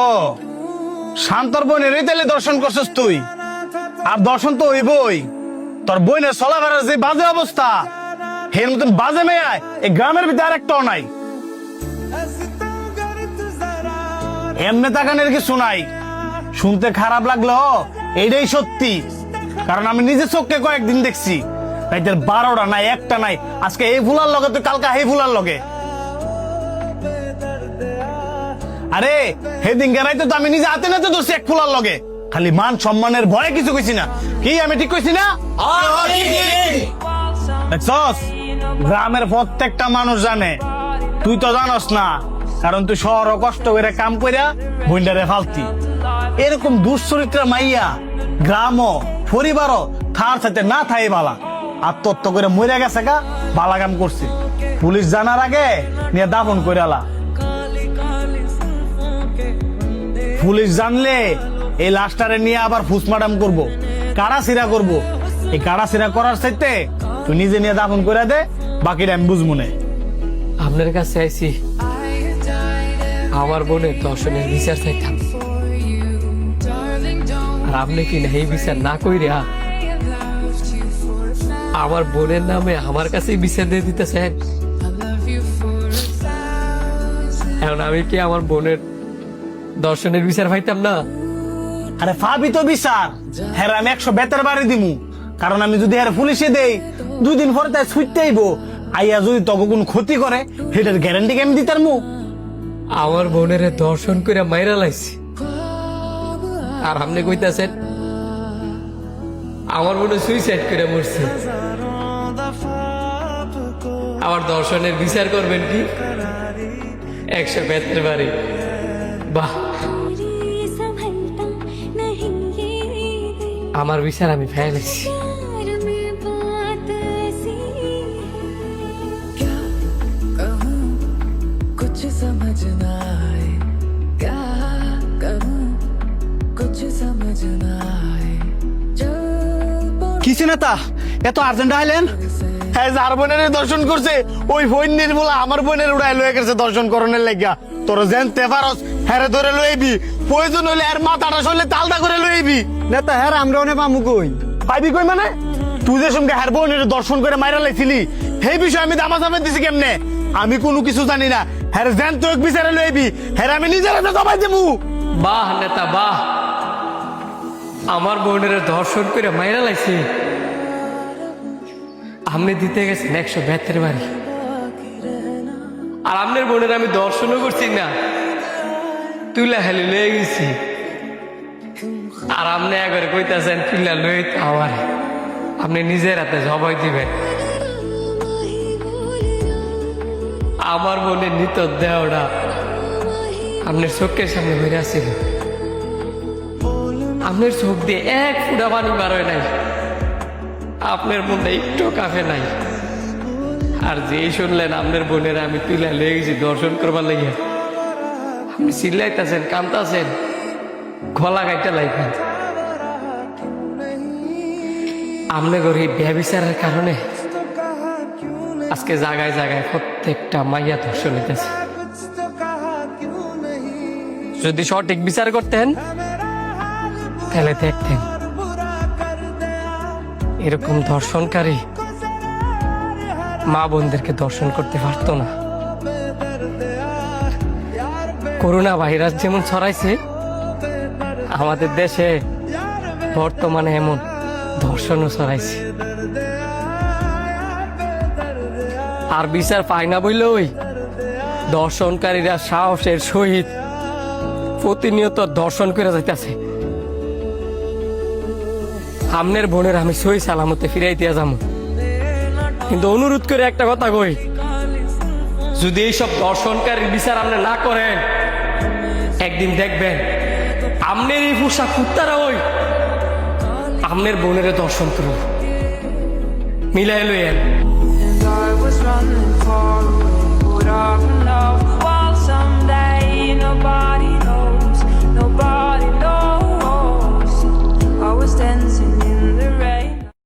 ও শান্তর বোনের তাহলে দর্শন করছিস তুই? আর দর্শন তো হইবই, তোর বোনের চলাফেরার যে বাজে অবস্থা, হের মতন বাজে মেয়ে এই গ্রামের ভিতরে আর একটাও নাই। এমনি তাকানের কিছু নাই, শুনতে খারাপ লাগলো এইটাই সত্যি, কারণ আমি নিজে চোখে কয়েকদিন দেখছি। রাইতের 12টা নাই, একটা নাই, আজকে এই ফুলার লগে তো কালকা এই ফুলার লগে। আরে সেদিন গেরাইতে তো আমি নিজে হাতে নাতে ধরছি এক ফুলার লগে, খালি মান সম্মানের ভয়ে কিছু কইছি না। কি আমি ঠিক কইছি না? দেখছস, গ্রামের প্রত্যেকটা মানুষ জানে, তুই তো জানস না, কারণ তুই শহর কষ্ট করে কাম কইরা বইন্ডারে ফালতি। এরকম দুশ্চরিত্রা মাইয়া গ্রামও পরিবারও থার সাথে না থাই বালা, আত্মহত্যা করে মরে গেছে গা, বালা কাম করছে। পুলিশ জানার আগে নিয়ে দাফন করে আলা। পুলিশ জানলে এই লাশটারে নিয়ে আবার ফুসমাডাম করবো, কাড়াছিড়া করবো। এই কাড়াছিড়া করার চাইতে তুই নিজে নিয়ে দাফন করে দে, বাকিটা আমি বুঝবো না। আপনার কাছে আইছি আমার বোনের দর্শনের বিচার চাইতাম, আর আপনি কি না এই বিচার না কইরা আমার বোনের নামে আমার কাছেই বিচার দিয়ে দিতেছেন? এখন আমি কি আমার বোনের দর্শনের বিচার পাইতাম না? আরে ফাবি তো বিচার, হ্যাঁ আমি 100 বেতের বাড়ি দিমু, কারণ আমি যদি হ্যাঁ পুলিশে দেই 2 দিন পরে তাই ছুটতে আইব, আইয়া যদি তখন কোন ক্ষতি করে সেটার গ্যারান্টি আমি দিতার মু। আমার বোনের দর্শন করে মাইরা লাইছি, আর আপনি কইতাছেন আমার বোনে সুইসাইড করে মরছে। আমার দর্শনের বিচার করবেন কি 100 বেতের বাড়ি? বাহ, আমার বিচার আমি ফেলেছি। কিছু না তা এত আর্জেন্ট আইলেন? হ্যাঁ, যার বোনের দর্শন করছে ওই বোনের বলা আমার বোনের উড়াই লয়ে গেছে দর্শন করণের লাগিয়া। তোর জানতে পারস, হ্যাঁ ধরে লইবি, প্রয়োজন হইলে আর মাথাটা সরলে তালদা করে লইবি। নেতা হ্যাঁ আমরা অনেক পামু কই পাইবি কই মানে? তুই যে সঙ্গে হ্যাঁ বোনের দর্শন করে মাইরা লাইছিলি, সেই বিষয়ে আমি দামা দামে দিছি কেমনে? আমি কোনো কিছু জানি না। হ্যাঁ জান তো বিচারে লইবি, হ্যাঁ আমি নিজের হাতে জবাই দেবো। বাহ নেতা বাহ, আমার বোনের দর্শন করে মাইরা লাইছে, আপনি দিতে গেছেন 100 বেতের বাড়ি, আর আপনার বোনের আমি দর্শনও করছি না, তুইলা খালি লয়ে গেছি। আর আপনি একবার কইতাছেন তুইলা লই আমার, আপনি নিজের হাতে জবাই দিবেন। আমার বোনের নিত দেওয়া আপনার চোখের সামনে বেড়ে আসছিল, আপনার চোখ দিয়ে এক ফুটা পানি বার হয় নাই, আপনার মনটা একটু কাফে নাই। আর যেই শুনলেন আপনার বোনের আমি তুলে লয়ে গেছি দর্শন করবার লেগে, আপনি চিল্লাইতেছেন, কামতাছেন, গলা গাইতে লাগবেন। আপনি গরিব ব্যবিচারের কারণে আজকে জায়গায় জায়গায় প্রত্যেকটা মাইয়া ধর্ষণ নিতেছে। যদি সঠিক বিচার করতেন তাহলে দেখতেন এরকম ধর্ষণকারী মা বোনদেরকে দর্শন করতে পারতো না। করোনা ভাইরাস যেমন ছড়াইছে আমাদের দেশে, বর্তমানে এমন ধর্ষণও ছড়াইছে। আর বিচার পায় না বললে ওই দর্শনকারীরা সাহসের সহিত প্রতিনিয়ত দর্শন করে যাইতেছে। আমনের বোনের আমি সই সালামতে ফিরাই দিয়া যাবো, কিন্তু অনুরোধ করে একটা কথা কই, যদি এইসব দর্শনকারীর বিচার আপনি না করেন, একদিন দেখবেন আমনের এই পোষা কুত্তারা ওই আমনের বোনের দর্শন করব। মিলাই লইয়েন। I was running for a would up and up while someday nobody